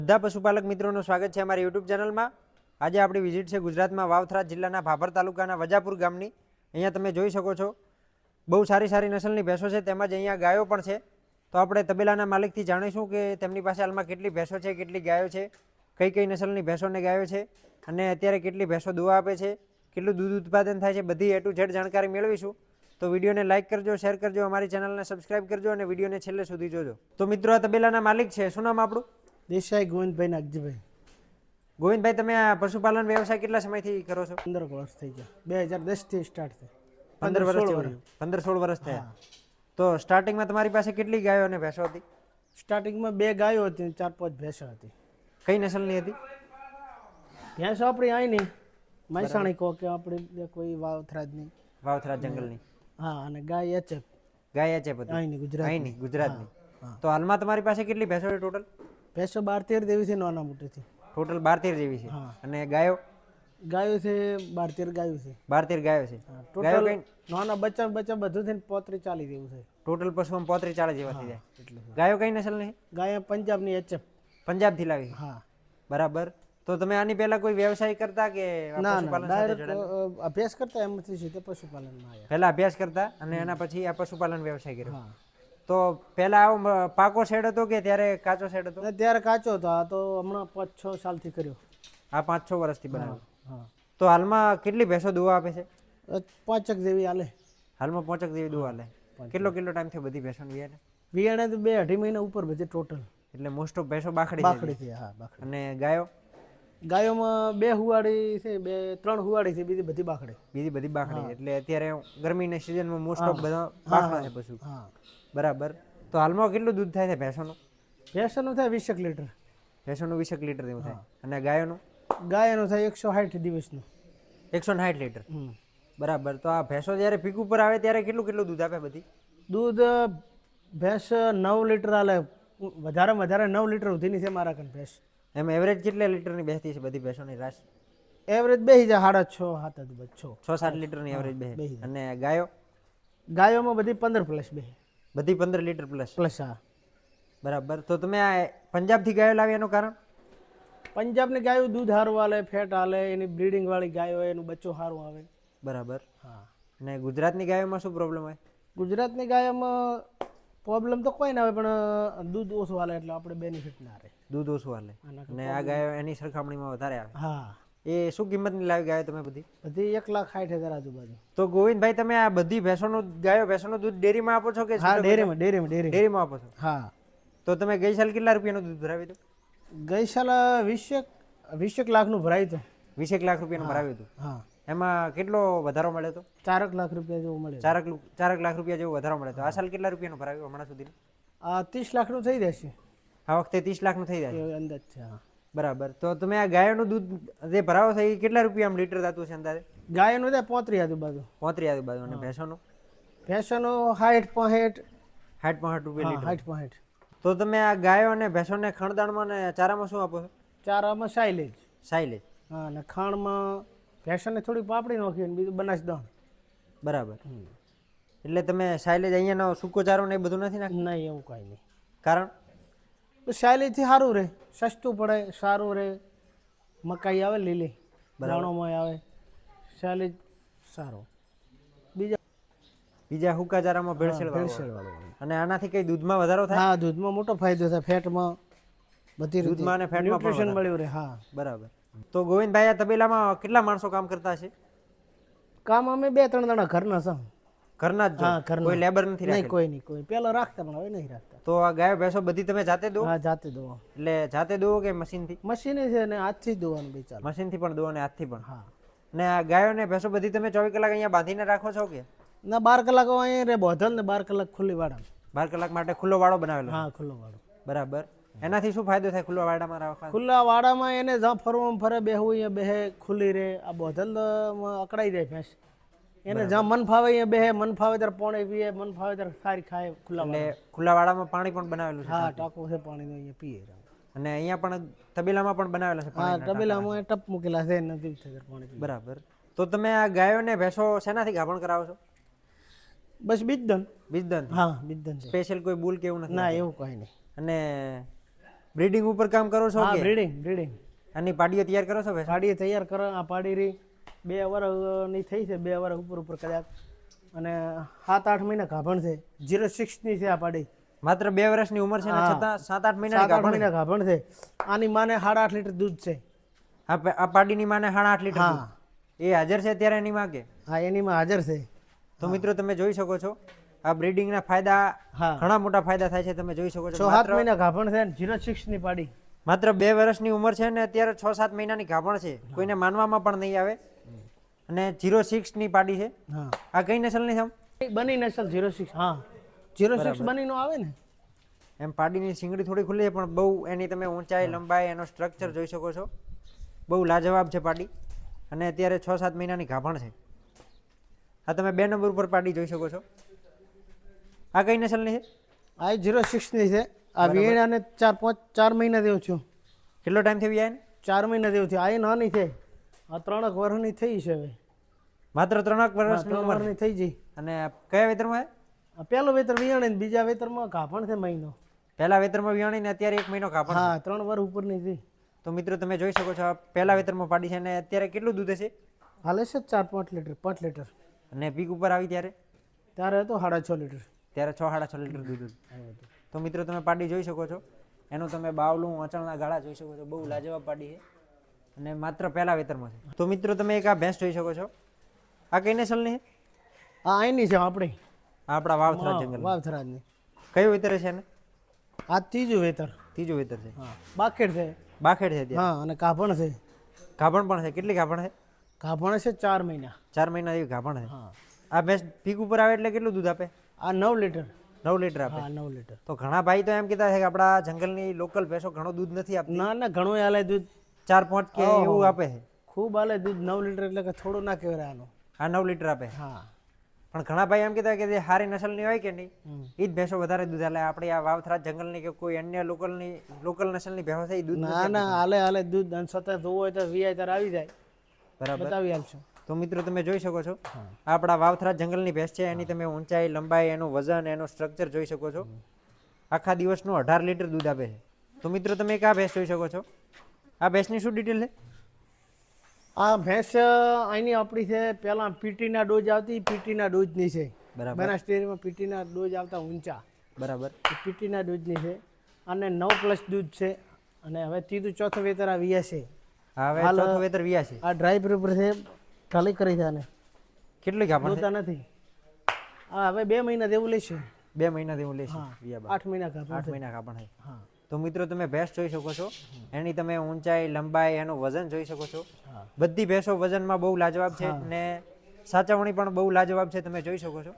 બધા પશુપાલક મિત્રોનું સ્વાગત છે અમારી યુટ્યુબ ચેનલમાં. આજે આપણી વિઝિટ છે ગુજરાતમાં વાવથરા જિલ્લાના ભાભર તાલુકાના વજાપુર ગામની. અહીંયા તમે જોઈ શકો છો બહુ સારી સારી નસલની ભેંસો છે, તેમજ અહીંયા ગાયો પણ છે. તો આપણે તબેલાના માલિકથી જાણીશું કે તેમની પાસે હાલમાં કેટલી ભેંસો છે, કેટલી ગાયો છે, કઈ કઈ નસલની ભેંસો અને ગાયો છે, અને અત્યારે કેટલી ભેંસો દુવા આપે છે, કેટલું દૂધ ઉત્પાદન થાય છે, બધી A to Z જાણકારી મેળવીશું. તો વિડીયોને લાઇક કરજો, શેર કરજો, અમારી ચેનલને સબસ્ક્રાઇબ કરજો અને વિડીયોને છેલ્લે સુધી જોજો. તો મિત્રો, આ તબેલાના માલિક છે, શું નામ આપણું? દેસાઈ ગોવિંદભાઈ નાગજીભાઈ. ગોવિંદભાઈ, તમે આ પશુપાલન વ્યવસાય કેટલા સમયથી કરો છો? 15 વર્ષ થઈ ગયા. 2010 થી સ્ટાર્ટ થયો. 15-16 વર્ષ થયા. તો સ્ટાર્ટિંગમાં તમારી પાસે કેટલી ગાયો અને ભેંસો હતી? સ્ટાર્ટિંગમાં 2 ગાયો હતી અને 4-5 ભેંસો હતી. કઈ નસલની હતી? ભેંસો આપણી અહીંની મહેસાણી કહો કે આપણી કોઈ વાવથરાજની, વાવથરા જંગલની. હા, અને ગાય એચએફ. ગાય એચએફ હતી અહીંની ગુજરાતની. તો હાલમાં તમારી પાસે કેટલી ભેંસો છે ટોટલ? ભેંસો 12-13 જેવી છે, નાના મોટેથી. ટોટલ 12-13 જેવી છે. અને ગાયો? ગાયો છે 12-13 ગાયો છે. 12-13 ગાયો છે. ટોટલ નાના બચ્ચા બધું થઈને 35-40 જેવું છે. ટોટલ પશુમાં 35-40 જેવા થઈ જાય. ગાયો કઈ નસલની છે? ગાય પંજાબની એચએફ. પંજાબથી લાવી? હા, બરાબર. તો તમે આની પહેલા કોઈ વ્યવસાય કરતા કે પશુપાલન સાથે જોડાયેલા? અભ્યાસ કરતા એમથી સીધે પશુપાલનમાં આવ્યા. પહેલા અભ્યાસ કરતા અને એના પછી આ પશુપાલન વ્યવસાય કર્યો. તો પહેલા આવો પાકો શેડ હતો કે ત્યારે કાચો શેડ હતો? ત્યારે કાચો હતો. આ તો હમણાં 5-6 સાલથી કર્યો. આ 5-6 વર્ષથી બનાવ્યો. હા. તો હાલમાં કેટલી ભેંસો દુવા આપે છે? 5 જેવી હાલે. હાલમાં 5 જેવી દુવા હાલે. કેટલો થયો બધી ભેંસોની વિયાને? વિયાણે તો 2-2.5 મહિના ઉપર બધી ટોટલ. એટલે મોસ્ટ ઓફ ભેંસો બાખડી છે. હા, બાખડી. અને ગાયો? ગાયોમાં 2 હુવાડી છે, 3 હુવાડી છે, બીજી બધી બાખડી. બીજી બધી બાખડી. એટલે અત્યારે ગરમીની સિઝનમાં મોસ્ટ ઓફ બધા બાખડા છે પશુ. હા, બરાબર. તો હાલમાં કેટલું દૂધ થાય છે ભેંસોનું? ભેંસોનું થાય 20 લીટર. ભેંસોનું 20 લીટર જેવું થાય. અને ગાયોનું? ગાયનું થાય 160 દિવસનું. 160 લીટર. બરાબર. તો આ ભેંસો જ્યારે પીક ઉપર આવે ત્યારે કેટલું દૂધ આપે બધી? દૂધ ભેંસ 9 લીટર હાલે. વધારે 9 લીટર સુધીની છે મારા કન ભેંસ. એમ એવરેજ કેટલા લીટરની બેસતી છે બધી ભેંસોની રાસ? એવરેજ બેસી જાય 6.5 6-7 લીટરની એવરેજ બેસે. અને ગાયો? ગાયોમાં બધી 15 પ્લસ બેસે. બધી 15 લીટર પ્લસ. હા. બરાબર. તો તમે આ પંજાબથી ગાયો લાવી એનું કારણ? પંજાબની ગાયો દૂધ સારું હાલે, ફેટ હાલે, એની બ્રીડિંગ વાળી ગાયો એનું બચ્ચું સારું આવે. બરાબર. હા. અને ગુજરાતની ગાયોમાં શું પ્રોબ્લેમ હોય? ગુજરાતની ગાયોમાં પ્રોબ્લેમ તો કોઈ ના હોય, પણ દૂધ ઓછું હાલે એટલે આપણે બેનિફિટ ના રહે. દૂધ ઓછું હાલે. અને આ ગાયો એની સરખામણીમાં વધારે આવે. હા. એ શું કિંમતની લાવી ગાયો તમે બધી? 1,60,000 આજુબાજુ. તો ગોવિંદભાઈ, તમે આ બધી ભેંસોનું દૂધ ડેરીમાં આપો છો કે? હા, ડેરીમાં આપો છો. હા. તો તમે ગઈ સાલ કેટલા રૂપિયાનું દૂધ ભરાવ્યું હતું? ગઈ સાલ 20 લાખનું ભરાયું હતું. 20 લાખ રૂપિયાનું ભરાવ્યું હતું. હા. એમાં કેટલો વધારો મળ્યો હતો? 4 લાખ રૂપિયા જેવું મળે. 4 લાખ રૂપિયા જેવો વધારો મળ્યો હતો. આ સાલ કેટલા રૂપિયાનું ભરાવ્યું હમણાં સુધી? આ 30 લાખનું થઈ જશે. આ વખતે 30 લાખનું થઈ જાય અંદાજ છે. બરાબર. તો તમે આ ગાયોનું દૂધ જે ભરાવો છો એ કેટલા રૂપિયા લીટર થતું છે અંદાજે? ગાયનું થાય 35 આજુબાજુ. 35 આજુબાજુ. અને ભેંસોનું? 60-65 રૂપિયા લીટર. 60-65. તો તમે આ ગાયો અને ભેંસોને ખણદાણમાં અને ચારામાં શું આપો છો? ચારામાં સાઇલેજ. હા. અને ખાણમાં ભેંસોને થોડી પાપડી નાખી અને બીજું બનાસ દાણ. બરાબર. એટલે તમે સાઇલેજ અહીંયાનો સૂકો ચારો ને એ બધું નથી નાખતા? નહીં, એવું કાંઈ નહીં. કારણ? સાઇલેજથી સારું રહે, સસ્તું પડે, સારું રહે. મકાઈ આવે લીલી, દાણોમાં આવે, સાઇલેજ સારો. બીજા સૂકા ચારામાં ભેળસેળ વાળું. અને આનાથી કઈ દૂધમાં વધારો થાય? હા, દૂધમાં મોટો ફાયદો થાય, ફેટમાં બધી દૂધમાં અને ફેટમાં ન્યુટ્રિશન મળ્યું રહે. હા, બરાબર. તો ગોવિંદભાઈ, આ તબેલામાં કેટલા માણસો કામ કરતા છે? કામ અમે 2-3 જણા ઘરના છે. ઘરના જ? કોઈ લેબર નથી? નહીં, કોઈ નહીં. કોઈ પહેલા રાખતા પણ હવે નહીં રાખતા. તો આ ગાયો ભેંસો બધી તમે જાતે દો? હા, જાતે દો. એટલે જાતે દો કે મશીનથી? મશીન છે ને હાથથી દોવાનું બી ચાલે. મશીનથી પણ દો અને હાથથી પણ? હા. ને આ ગાયો ને ભેંસો બધી તમે 24 કલાક અહીંયા બાંધીને રાખો છો કે? ના, 12 કલાક અહીં રે બોધલ ને 12 કલાક ખુલ્લી વાડા. 12 કલાક માટે ખુલ્લો વાડો બનાવેલો? હા, ખુલ્લો વાડો. બરાબર. એનાથી શું ફાયદો થાય ખુલ્લા વાડામાં રાખવા? ખુલ્લા વાડામાં એને જ્યાં ફરવા ફરે, બેહવું અહીંયા બેહે, ખુલ્લી રહે. આ બોધલમાં અકળાઈ જાય ભેંસ. એને જ્યાં મન ફાવે અહીંયા બેહે, મન ફાવે ત્યારે પાણી પીએ, મન ફાવે ત્યારે સારી ખાય. ખુલ્લા વાડામાં પાણી પણ બનાવેલું છે? હા, ટાંકો છે પાણીનો, અહીંયા પીએ. અને અહીંયા પણ તબેલામાં પણ બનાવેલા છે? હા, તબેલામાં ટપ મૂકેલા છે, નજીક છે પાણી. બરાબર. તો તમે આ ગાયો ને ભેંસો શેનાથી ગાભણ કરાવો છો? બસ બીજદન. બીજદન? હા, બીજદન. સ્પેશિયલ કોઈ બુલ કે એવું નથી? ના, એવું કઈ નહીં. અને બ્રીડિંગ ઉપર કામ કરો છો હા કે બ્રીડિંગ આની પાડીઓ તૈયાર કરો છો ભેંસ? પાડી તૈયાર કરો. આ પાડી રહી 2 વર્ષની થઈ છે, 2 વર્ષ ઉપર કદાચ, અને 7-8 મહિના ગાભણ છે. 06 ની છે આ પાડી. માત્ર 2 વર્ષની ઉંમર છે ને હા. છતાં 7-8 મહિનાની 7-8 ગાભણ છે. મહિના ગાભણ છે. આની માને 8.5 લીટર દૂધ છે. આ પાડીની માને 8.5 લીટર હા. દૂધ. એ હાજર છે અત્યારે એની માં કે? હા એની માં હાજર છે. તો મિત્રો તમે જોઈ શકો છો આ બ્રીડિંગના ફાયદા, હા ઘણા મોટા ફાયદા થાય છે. તમે જોઈ શકો છો 6-7 મહિના ગાભણ છે. 06 ની પાડી. માત્ર 2 વર્ષની ઉંમર છે ને અત્યારે 6-7 મહિનાની ગાભણ છે. કોઈને માનવામાં પણ નહીં આવે. અને 06 ની પાડી છે. હા આ કઈ નસલની છે? બની નસલ 06. હા 06 બની નો આવે ને. એમ પાડીની શીંગડી થોડી ખુલ્લી છે પણ બહુ એની તમે ઊંચાઈ, લંબાઈ, એનો સ્ટ્રક્ચર જોઈ શકો છો. બહુ લાજવાબ છે પાડી. અને અત્યારે 6-7 મહિનાની ગાભણ છે. આ તમે 2 નંબર ઉપર પાડી જોઈ શકો છો. આ કઈ નસલની છે? આ 06 ની છે. આ વીણાને 4 મહિના જેવું છું. કેટલો ટાઈમ થઈ ગયા એને? 4 મહિના જેવું થયું. આ એ નાની છે. આ 3 વર્ષની થઈ છે હવે. માત્ર 3 વર્ષની 3 ઉંમર. વર્ષની થઈ ગઈ. અને કયા વેતરમાં છે? આ પહેલો વેતર વિયાણે ને બીજા વેતરમાં ગાભણ છે મહિનો. પહેલા વેતરમાં વિયાણી ને અત્યારે 1 મહિનો ગાભણ છે. હા 3 વર્ષ ઉપરની છે. તો મિત્રો તમે જોઈ શકો છો આ પહેલા વેતરમાં પાડી છે અને અત્યારે કેટલું દૂધ હશે? હાલે છે 4-5 લીટર 5 લીટર. અને પીક ઉપર આવી ત્યારે ત્યારે હતો 6.5 લીટર. ત્યારે 6-6.5 લીટર દૂધ. તો મિત્રો તમે પાડી જોઈ શકો છો. એનું તમે બાવલું, અચળના ગાળા જોઈ શકો છો. બહુ લાજવાબ પાડી છે અને માત્ર પહેલા વેતરમાં છે. તો મિત્રો તમે એક આ ભેંસ જોઈ શકો છો. આ કઈ નસલની છે? આ અહીંની છે આપણી. આ આપણા વાવથરા જંગલ. વાવથરાજની. કયું વેતર છે એને? આ ત્રીજું વેતર. ત્રીજું વેતર છે. હા બાકેડ છે. બાખેડ છે ત્યાં. હા અને ગાભણ છે. ગાભણ પણ છે. કેટલી ગાભણ છે? ગાભણ છે 4 મહિના. 4 મહિના જેવી ગાભણ છે. હા આ ભેંસ પીક ઉપર આવે એટલે કેટલું દૂધ આપે? આ 9 લીટર. 9 લીટર આપે. હા 9 લીટર. તો ઘણા ભાઈ તો એમ કહેતા છે કે આપણા જંગલની લોકલ ભેંસો ઘણો દૂધ નથી આપતી, ના ના ઘણું હાલે દૂધ. 4-5 કે એવું આપે છે. ખૂબ હાલે દૂધ. 9 લીટર એટલે કે થોડું ના કહેવાય આનું. આ 9 લીટર આપે. હા પણ ઘણા ભાઈ એમ કહેતા કે જે સારી નસલની હોય કે નહીં હમ. એ જ ભેંસો વધારે દૂધ હાલે. આપણી આ વાવથરા જંગલની કે કોઈ અન્ય લોકલ નસલની ભેંસો છે એ દૂધ ના ના હાલે દૂધ. અને સતત જોવું હોય તો વીઆઈ ત્યારે આવી જાય. બરાબર. બતાવી આલશું. તો મિત્રો તમે જોઈ શકો છો આ આપણા વાવથરા જંગલની ભેંસ છે. એની તમે ઊંચાઈ, લંબાઈ, એનું વજન, એનું સ્ટ્રક્ચર જોઈ શકો છો. આખા દિવસનું 18 લીટર દૂધ આપે છે. તો મિત્રો તમે એક આ ભેંસ જોઈ શકો છો. આ ભેંસની શું ડિટેલ છે? આ ભેંસ અહીંની આપણી છે. પહેલાં પીટીના ડોઝ આવતી, પીટીના ડોઝની છે. બરાબર. બનાસ ડેરીમાં પીટીના ડોઝ આવતા ઊંચા. બરાબર. એ પીટીના ડોઝની છે. અને 9+ દૂધ છે. અને હવે ત્રીજું ચોથું વેતર આ વીયા છે. હવે ચોથું વેતર વિયા છે. આ ડ્રાય પેપર છે. ઢાલી કરી છે આને. કેટલી ગાભણ છે? જોતા નથી. આ હવે 2 મહિના જેવું લેશે. 2 મહિના જેવું લેશે. હા વિયા 8 મહિના ગાભણ 8 છે. મહિના ગાભણ છે. હા તો મિત્રો તમે ભેંસ જોઈ શકો છો. એની તમે ઊંચાઈ, લંબાઈ, એનું વજન જોઈ શકો છો. હા બધી ભેંસો વજનમાં બહુ લાજવાબ છે અને સાચવણી પણ બહુ લાજવાબ છે. તમે જોઈ શકો છો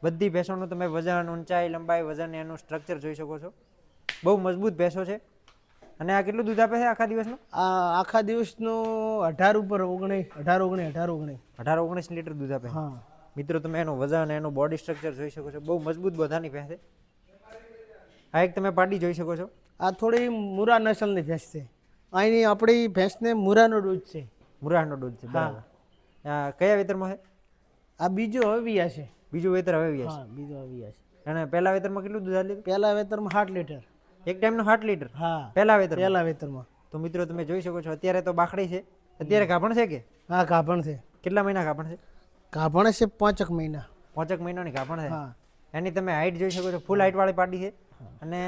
બધી ભેંસોનું તમે વજન, ઊંચાઈ, લંબાઈ, વજન, એનું સ્ટ્રક્ચર જોઈ શકો છો. બહુ મજબૂત ભેંસો છે. અને આ કેટલું દૂધ આપે છે આખા દિવસનું? આ આખા દિવસનું 18 ઉપર 19 18-19 લીટર દૂધ આપે. હા મિત્રો તમે એનું વજન, એનું બોડી સ્ટ્રક્ચર જોઈ શકો છો. બહુ મજબૂત બધાની ભેંસ છે. આ એક તમે પાડી જોઈ શકો છો. આ થોડી મુરા નસલની ભેંસ છે. અહીંની આપણી ભેંસને મુરાનો દૂધ છે. મુરાનો દૂધ છે. બરાબર. આ કયા વેતરમાં છે? આ બીજો હવે વિયા છે. બીજું વેતર હવે વિયા હા બીજો હવે વિયા છે. છે. અને પહેલા વેતરમાં કેટલું દૂધ આપે? પહેલા વેતરમાં 8 લીટર. એક ટાઈમનું 8 લીટર હા પહેલા વેતર. પહેલા વેતરમાં. તો મિત્રો તમે જોઈ શકો છો અત્યારે તો બાખડી છે. અત્યારે ગાભણ છે કે? હા ગાભણ છે. કેટલા મહિના ગાભણ છે? ગાભણ છે 5 મહિના. 5 મહિનાની ગાભણ છે. હા એની તમે હાઈટ જોઈ શકો છો. ફૂલ હાઈટ વાળી પાડી છે. અને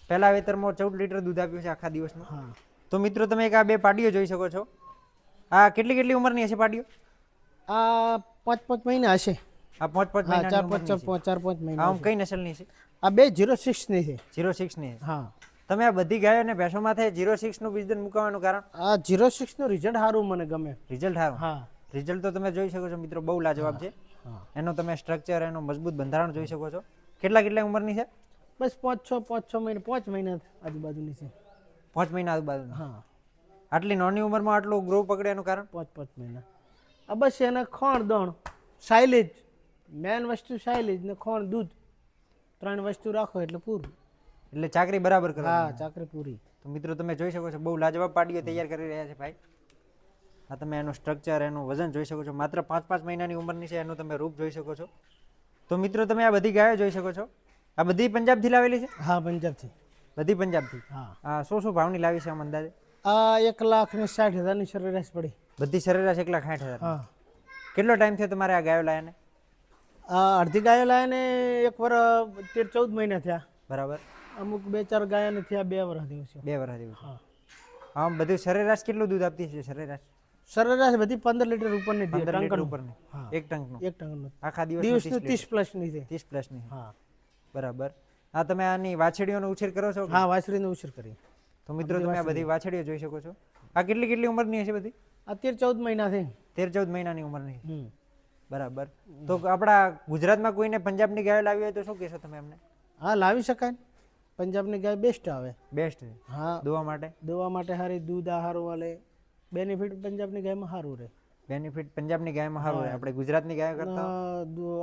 પહેલા વેતરમાં 14 લીટર દૂધ આપ્યું છે આખા દિવસનું. હા તો મિત્રો તમે એક આ 2 પાડીઓ જોઈ શકો છો. આ કેટલી ઉંમરની હશે પાડીઓ? આ 5 મહિના હશે. આ 5 હા મહિનાની ઉંમરની છે. 4-5 મહિના. આમ કઈ નસલની છે? આ બે 06 ની છે. 06 ની છે. હા તમે આ બધી ગાયો અને ભેંસોમાંથી 06 નું બીજદન મુકાવાનું કારણ? આ 06 નું રિઝલ્ટ સારું મને ગમે. રિઝલ્ટ સારું. હા રિઝલ્ટ તો તમે જોઈ શકો છો મિત્રો. બહુ લાજવાબ છે. હા એનો તમે સ્ટ્રક્ચર, એનું મજબૂત બંધારણ જોઈ શકો છો. કેટલા ઉંમરની છે? બસ 5-6 મહિના 5 મહિના આજુબાજુની છે. 5 મહિના આજુબાજુ. હા આટલી નાની ઉંમરમાં આટલું ગ્રો પકડે એનું કારણ? 5 મહિના. આ બસ એને ખોણ દણ સાયલેજ, મેન વસ્તુ સાયલેજ ને ખોણ દૂધ, 3 વસ્તુ રાખો એટલે પૂરું. એટલે ચાકરી બરાબર કરો. હા ચાકરી પૂરી. તો મિત્રો તમે જોઈ શકો છો બહુ લાજવાબ પાડીઓ તૈયાર કરી રહ્યા છે ભાઈ. આ તમે એનું સ્ટ્રક્ચર, એનું વજન જોઈ શકો છો. માત્ર 5 મહિનાની ઉંમરની છે. એનું તમે રૂપ જોઈ શકો છો. તો મિત્રો તમે આ બધી ગાયો જોઈ શકો છો. આ બધી પંજાબથી લાવેલી છે? હા પંજાબથી. બધી પંજાબથી હા શું શું ભાવની લાવી છે આમ અંદાજે? આ 1,60,000 ની સરેરાશ પડી. બધી સરેરાશ 1,60,000. હા કેટલો ટાઈમ થયો તમારે આ ગાયો લાયાને? આ અડધી ગાયો લાયા ને 1 વર 13-14 મહિના થયા. બરાબર. અમુક 2-4 ગાયોને થયા 2 વર્ષ દિવસ. 2 વર્ષ જેવું. હા આમ બધું સરેરાશ કેટલું દૂધ આપતી છે સરેરાશ? સરેરાશ બધી 15 લીટર ઉપરની દે. 15 લીટર ઉપરની. હા. એક ટંકનું. એક ટંકનું આખા દિવસનું 30 પ્લસ ની છે. 30 પ્લસની. હા બરાબર. તમે આની વાછડીઓનો ઉછેર કરો છો? હા વાછડીનો ઉછેર કરી. તો મિત્રો તમે આ બધી વાછડીઓ જોઈ શકો છો. આ કેટલી ઉંમરની હશે બધી? આ 13-14 મહિના થઈ. 13-14 મહિનાની ઉંમરની. બરાબર. તો આપણા ગુજરાતમાં કોઈને પંજાબની ગાયો લાવી હોય તો શું કહેશો તમે એમને? હા લાવી શકાય. પંજાબની ગાય બેસ્ટ આવે. બેસ્ટ છે. હા દોવા માટે? દોવા માટે સારી, દૂધ સારું વાલે, બેનિફિટ પંજાબની ગાયમાં સારું રહે. બેનિફિટ પંજાબની ગાયમાં સારું રહે. આપણે ગુજરાતની ગાય કરતા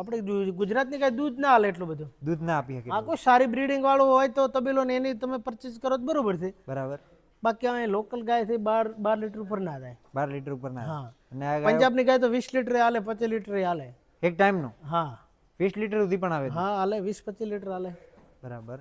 આપણે ગુજરાતની ગાય દૂધ ના હાલે એટલું બધું. દૂધ ના આપી શકે. આ કોઈ સારી બ્રીડિંગ વાળું હોય તો તબેલો ને એની તમે પરચેસ કરો તો બરોબર છે. બરાબર. બાકી અહીં લોકલ ગાય થી 12 લીટર ઉપર ના જાય. 12 લીટર ઉપર ના. હા. અને આ ગાય પંજાબની ગાય તો 20 લીટર હાલે, 25 લીટર હાલે એક ટાઈમનો. હા 20 લીટર સુધી પણ આવે છે. હા હાલે 20-25 લીટર હાલે. બરાબર.